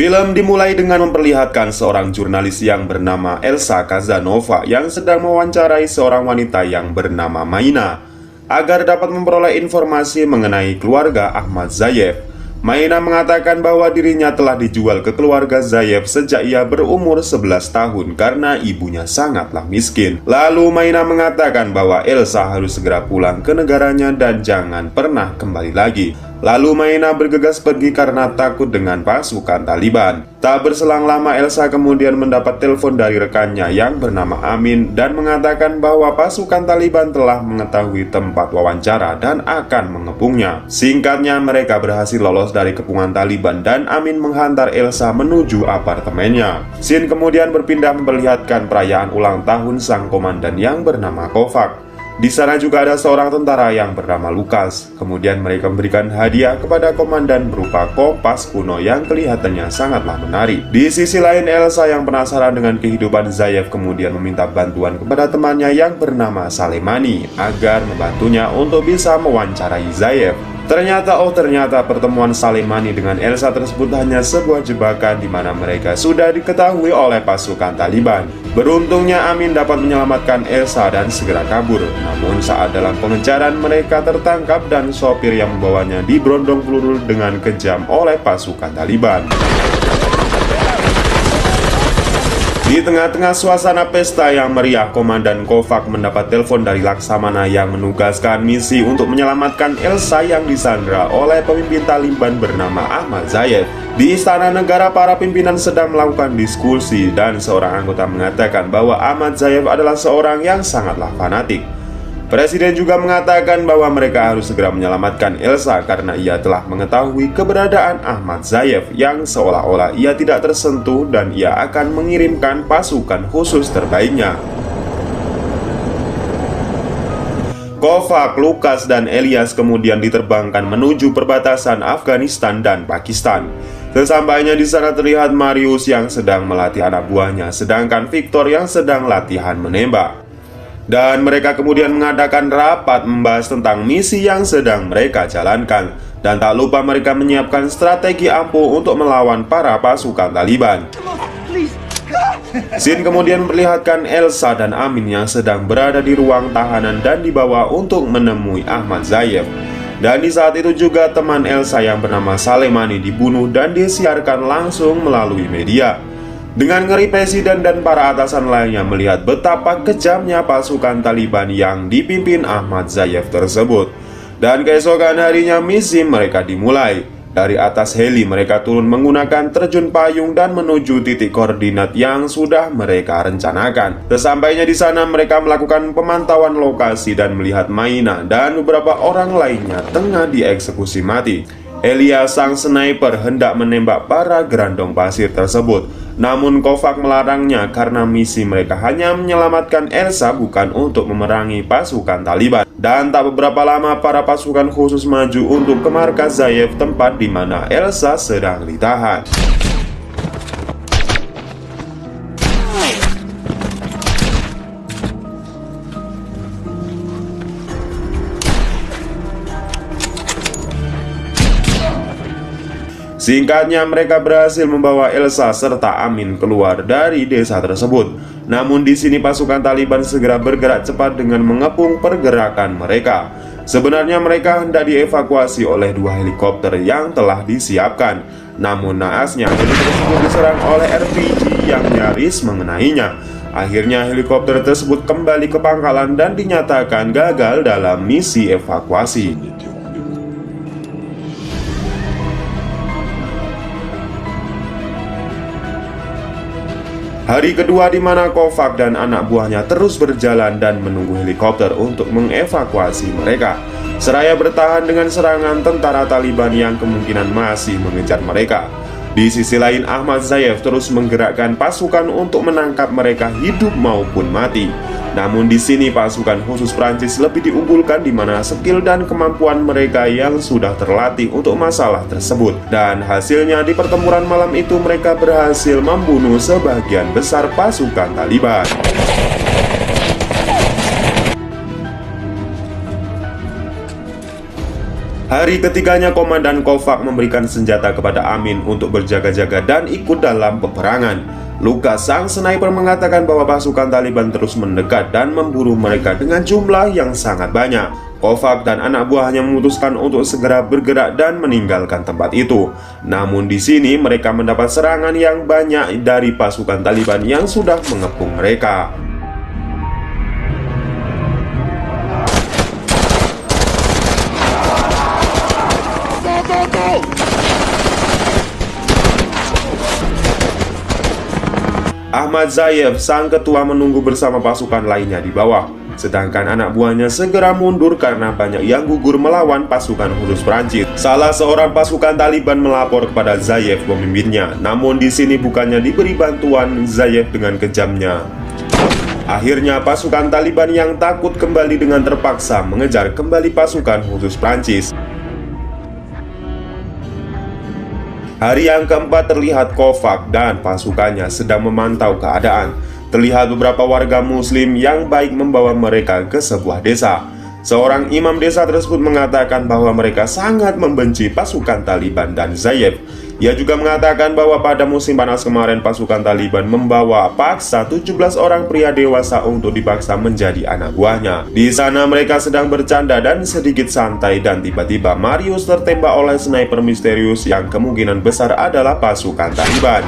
Film dimulai dengan memperlihatkan seorang jurnalis yang bernama Elsa Casanova yang sedang mewawancarai seorang wanita yang bernama Maina agar dapat memperoleh informasi mengenai keluarga Ahmad Zayef. Maina mengatakan bahwa dirinya telah dijual ke keluarga Zayef sejak ia berumur 11 tahun karena ibunya sangatlah miskin. Lalu Maina mengatakan bahwa Elsa harus segera pulang ke negaranya dan jangan pernah kembali lagi. Lalu Maina bergegas pergi karena takut dengan pasukan Taliban. Tak berselang lama Elsa kemudian mendapat telepon dari rekannya yang bernama Amin dan mengatakan bahwa pasukan Taliban telah mengetahui tempat wawancara dan akan mengepungnya. Singkatnya, mereka berhasil lolos dari kepungan Taliban dan Amin menghantar Elsa menuju apartemennya. Scene kemudian berpindah memperlihatkan perayaan ulang tahun sang komandan yang bernama Kovac. Di sana juga ada seorang tentara yang bernama Lukas. Kemudian mereka memberikan hadiah kepada komandan berupa kompas kuno yang kelihatannya sangatlah menarik. Di sisi lain, Elsa yang penasaran dengan kehidupan Zayef kemudian meminta bantuan kepada temannya yang bernama Salemani agar membantunya untuk bisa mewawancarai Zayef. Ternyata pertemuan Salemani dengan Elsa tersebut hanya sebuah jebakan di mana mereka sudah diketahui oleh pasukan Taliban. Beruntungnya Amin dapat menyelamatkan Elsa dan segera kabur. Namun saat dalam pengejaran mereka tertangkap dan sopir yang membawanya diberondong peluru dengan kejam oleh pasukan Taliban. Di tengah-tengah suasana pesta yang meriah, Komandan Kovac mendapat telepon dari Laksamana yang menugaskan misi untuk menyelamatkan Elsa yang disandra oleh pemimpin Taliban bernama Ahmad Zayef. Di Istana Negara, para pimpinan sedang melakukan diskusi dan seorang anggota mengatakan bahwa Ahmad Zayef adalah seorang yang sangatlah fanatik. Presiden juga mengatakan bahwa mereka harus segera menyelamatkan Elsa karena ia telah mengetahui keberadaan Ahmad Zayef yang seolah-olah ia tidak tersentuh dan ia akan mengirimkan pasukan khusus terbaiknya. Kovac, Lukas, dan Elias kemudian diterbangkan menuju perbatasan Afghanistan dan Pakistan. Sesampainya di sana terlihat Marius yang sedang melatih anak buahnya, sedangkan Victor yang sedang latihan menembak. Dan mereka kemudian mengadakan rapat membahas tentang misi yang sedang mereka jalankan. Dan tak lupa mereka menyiapkan strategi ampuh untuk melawan para pasukan Taliban. Scene kemudian memperlihatkan Elsa dan Amin yang sedang berada di ruang tahanan dan dibawa untuk menemui Ahmad Zayef. Dan di saat itu juga teman Elsa yang bernama Salemani dibunuh dan disiarkan langsung melalui media. Dengan ngeri, presiden dan para atasan lainnya melihat betapa kejamnya pasukan Taliban yang dipimpin Ahmad Zayef tersebut. Dan keesokan harinya misi mereka dimulai. Dari atas heli mereka turun menggunakan terjun payung dan menuju titik koordinat yang sudah mereka rencanakan. Sesampainya di sana mereka melakukan pemantauan lokasi dan melihat Maina dan beberapa orang lainnya tengah dieksekusi mati. Elias sang sniper hendak menembak para gerandong pasir tersebut. Namun Kovac melarangnya karena misi mereka hanya menyelamatkan Elsa, bukan untuk memerangi pasukan Taliban. Dan tak beberapa lama para pasukan khusus maju untuk ke markas Zayef, tempat di mana Elsa sedang ditahan. Singkatnya, mereka berhasil membawa Elsa serta Amin keluar dari desa tersebut. Namun di sini pasukan Taliban segera bergerak cepat dengan mengepung pergerakan mereka. Sebenarnya mereka hendak dievakuasi oleh 2 helikopter yang telah disiapkan. Namun naasnya heli tersebut diserang oleh RPG yang nyaris mengenainya. Akhirnya helikopter tersebut kembali ke pangkalan dan dinyatakan gagal dalam misi evakuasi. Hari kedua di mana Kovac dan anak buahnya terus berjalan dan menunggu helikopter untuk mengevakuasi mereka, seraya bertahan dengan serangan tentara Taliban yang kemungkinan masih mengejar mereka. Di sisi lain, Ahmad Zayef terus menggerakkan pasukan untuk menangkap mereka hidup maupun mati. Namun di sini pasukan khusus Prancis lebih diunggulkan di mana skill dan kemampuan mereka yang sudah terlatih untuk masalah tersebut. Dan hasilnya di pertempuran malam itu mereka berhasil membunuh sebagian besar pasukan Taliban. Hari ketiganya Komandan Kovac memberikan senjata kepada Amin untuk berjaga-jaga dan ikut dalam peperangan. Lukas, sang sniper, mengatakan bahwa pasukan Taliban terus mendekat dan memburu mereka dengan jumlah yang sangat banyak. Kovac dan anak buahnya memutuskan untuk segera bergerak dan meninggalkan tempat itu. Namun di sini mereka mendapat serangan yang banyak dari pasukan Taliban yang sudah mengepung mereka. Ahmad Zayev, sang ketua, menunggu bersama pasukan lainnya di bawah. Sedangkan anak buahnya segera mundur karena banyak yang gugur melawan pasukan khusus Prancis. Salah seorang pasukan Taliban melapor kepada Zayev, pemimpinnya. Namun di sini bukannya diberi bantuan Zayev dengan kejamnya. Akhirnya pasukan Taliban yang takut kembali dengan terpaksa mengejar kembali pasukan khusus Prancis. Hari yang keempat terlihat Kovac dan pasukannya sedang memantau keadaan. Terlihat beberapa warga muslim yang baik membawa mereka ke sebuah desa. Seorang imam desa tersebut mengatakan bahwa mereka sangat membenci pasukan Taliban dan Zayev. Ia juga mengatakan bahwa pada musim panas kemarin pasukan Taliban membawa paksa 17 orang pria dewasa untuk dipaksa menjadi anak buahnya. Di sana mereka sedang bercanda dan sedikit santai dan tiba-tiba Marius tertembak oleh sniper misterius yang kemungkinan besar adalah pasukan Taliban.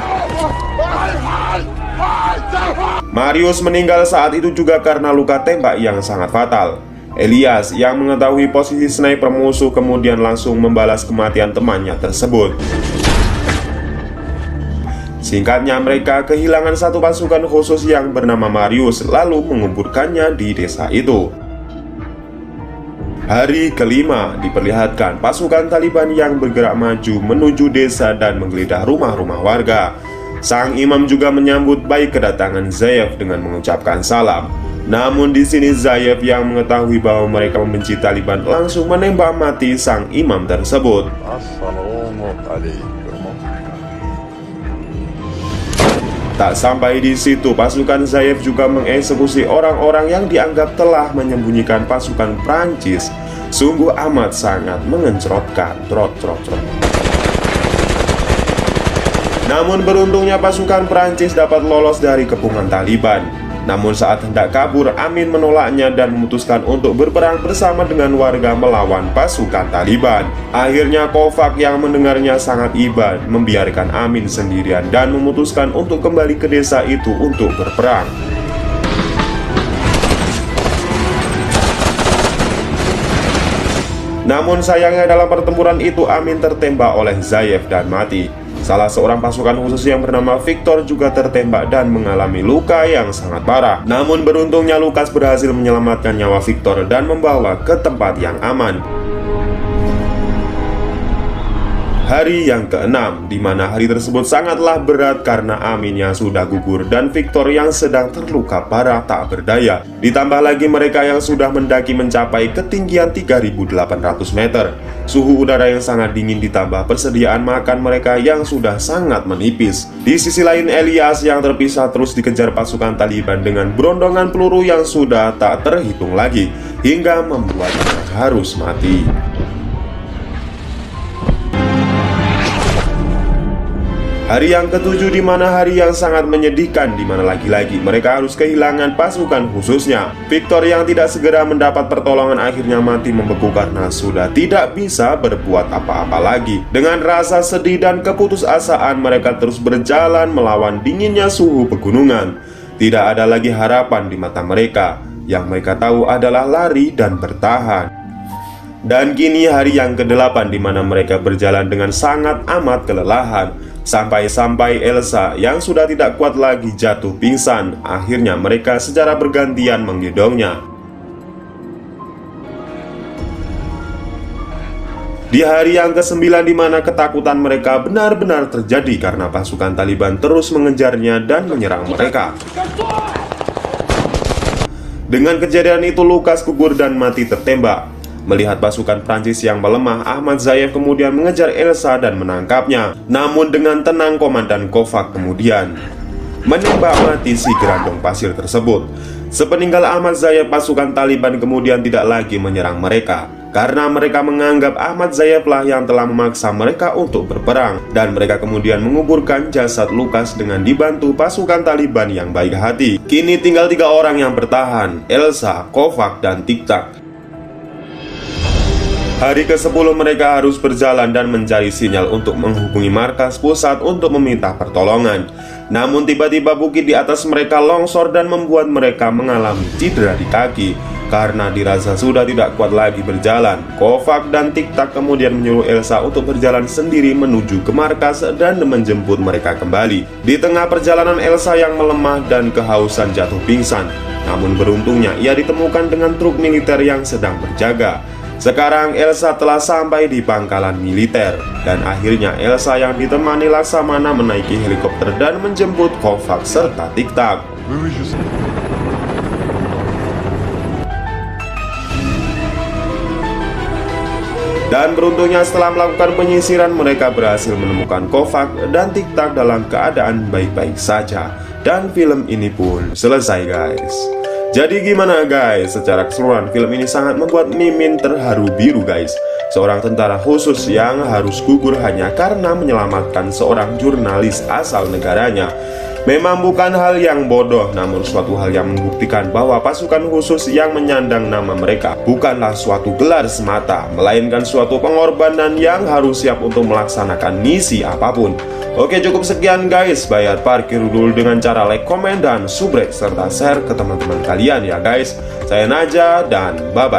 Marius meninggal saat itu juga karena luka tembak yang sangat fatal. Elias yang mengetahui posisi sniper musuh kemudian langsung membalas kematian temannya tersebut. Singkatnya, mereka kehilangan satu pasukan khusus yang bernama Marius, lalu menguburkannya di desa itu. Hari kelima diperlihatkan pasukan Taliban yang bergerak maju menuju desa dan menggeledah rumah-rumah warga. Sang imam juga menyambut baik kedatangan Zayev dengan mengucapkan salam. Namun di sini Zayev yang mengetahui bahwa mereka membenci Taliban langsung menembak mati sang imam tersebut. Assalamualaikum. Tak sampai di situ, pasukan Zayev juga mengeksekusi orang-orang yang dianggap telah menyembunyikan pasukan Prancis. Sungguh amat sangat mengencrotkan. Namun beruntungnya pasukan Prancis dapat lolos dari kepungan Taliban. Namun saat hendak kabur, Amin menolaknya dan memutuskan untuk berperang bersama dengan warga melawan pasukan Taliban. Akhirnya Kovac yang mendengarnya sangat iba membiarkan Amin sendirian dan memutuskan untuk kembali ke desa itu untuk berperang. Namun sayangnya dalam pertempuran itu Amin tertembak oleh Zayev dan mati. Salah seorang pasukan khusus yang bernama Victor juga tertembak dan mengalami luka yang sangat parah. Namun beruntungnya Lukas berhasil menyelamatkan nyawa Victor dan membawa ke tempat yang aman. Hari yang keenam, di mana hari tersebut sangatlah berat karena Amin yang sudah gugur dan Victor yang sedang terluka parah tak berdaya. Ditambah lagi mereka yang sudah mendaki mencapai ketinggian 3.800 meter. Suhu udara yang sangat dingin ditambah persediaan makan mereka yang sudah sangat menipis. Di sisi lain Elias yang terpisah terus dikejar pasukan Taliban dengan berondongan peluru yang sudah tak terhitung lagi, hingga membuatnya harus mati. Hari yang ketujuh, di mana hari yang sangat menyedihkan, di mana lagi-lagi mereka harus kehilangan pasukan khususnya. Victor yang tidak segera mendapat pertolongan akhirnya mati membeku karena sudah tidak bisa berbuat apa-apa lagi. Dengan rasa sedih dan keputusasaan mereka terus berjalan melawan dinginnya suhu pegunungan. Tidak ada lagi harapan di mata mereka. Yang mereka tahu adalah lari dan bertahan. Dan kini hari yang ke-8 di mana mereka berjalan dengan sangat amat kelelahan. Sampai-sampai Elsa yang sudah tidak kuat lagi jatuh pingsan. Akhirnya mereka secara bergantian menggendongnya. Di hari yang ke-9 di mana ketakutan mereka benar-benar terjadi karena pasukan Taliban terus mengejarnya dan menyerang mereka. Dengan kejadian itu Lukas gugur dan mati tertembak. Melihat pasukan Prancis yang melemah, Ahmad Zayev kemudian mengejar Elsa dan menangkapnya. Namun dengan tenang Komandan Kovac kemudian menembak mati si gerandong pasir tersebut. Sepeninggal Ahmad Zayev, pasukan Taliban kemudian tidak lagi menyerang mereka. karena mereka menganggap Ahmad Zayef lah yang telah memaksa mereka untuk berperang, dan mereka kemudian menguburkan jasad Lukas dengan dibantu pasukan Taliban yang baik hati. Kini tinggal 3 orang yang bertahan, Elsa, Kovac, dan Tik-Tak. Hari ke-10 mereka harus berjalan dan mencari sinyal untuk menghubungi markas pusat untuk meminta pertolongan. Namun tiba-tiba bukit di atas mereka longsor dan membuat mereka mengalami cedera di kaki. Karena dirasa sudah tidak kuat lagi berjalan, Kovac dan Tik-Tak kemudian menyuruh Elsa untuk berjalan sendiri menuju ke markas dan menjemput mereka kembali. Di tengah perjalanan, Elsa yang melemah dan kehausan jatuh pingsan. Namun beruntungnya ia ditemukan dengan truk militer yang sedang berjaga. Sekarang Elsa telah sampai di pangkalan militer, dan akhirnya Elsa yang ditemani Laksamana menaiki helikopter dan menjemput Kovac serta Tik-Tak. Dan beruntungnya setelah melakukan penyisiran, mereka berhasil menemukan Kovac dan Tik-Tak dalam keadaan baik-baik saja. Dan film ini pun selesai, guys. Jadi gimana guys? Secara keseluruhan film ini sangat membuat Mimin terharu biru, guys. Seorang tentara khusus yang harus gugur hanya karena menyelamatkan seorang jurnalis asal negaranya. Memang bukan hal yang bodoh, namun suatu hal yang membuktikan bahwa pasukan khusus yang menyandang nama mereka bukanlah suatu gelar semata, melainkan suatu pengorbanan yang harus siap untuk melaksanakan misi apapun. Oke, cukup sekian guys. Bayar parkir dulu dengan cara like, komen, dan subscribe serta share ke teman-teman kalian ya guys. Saya Naja dan bye-bye.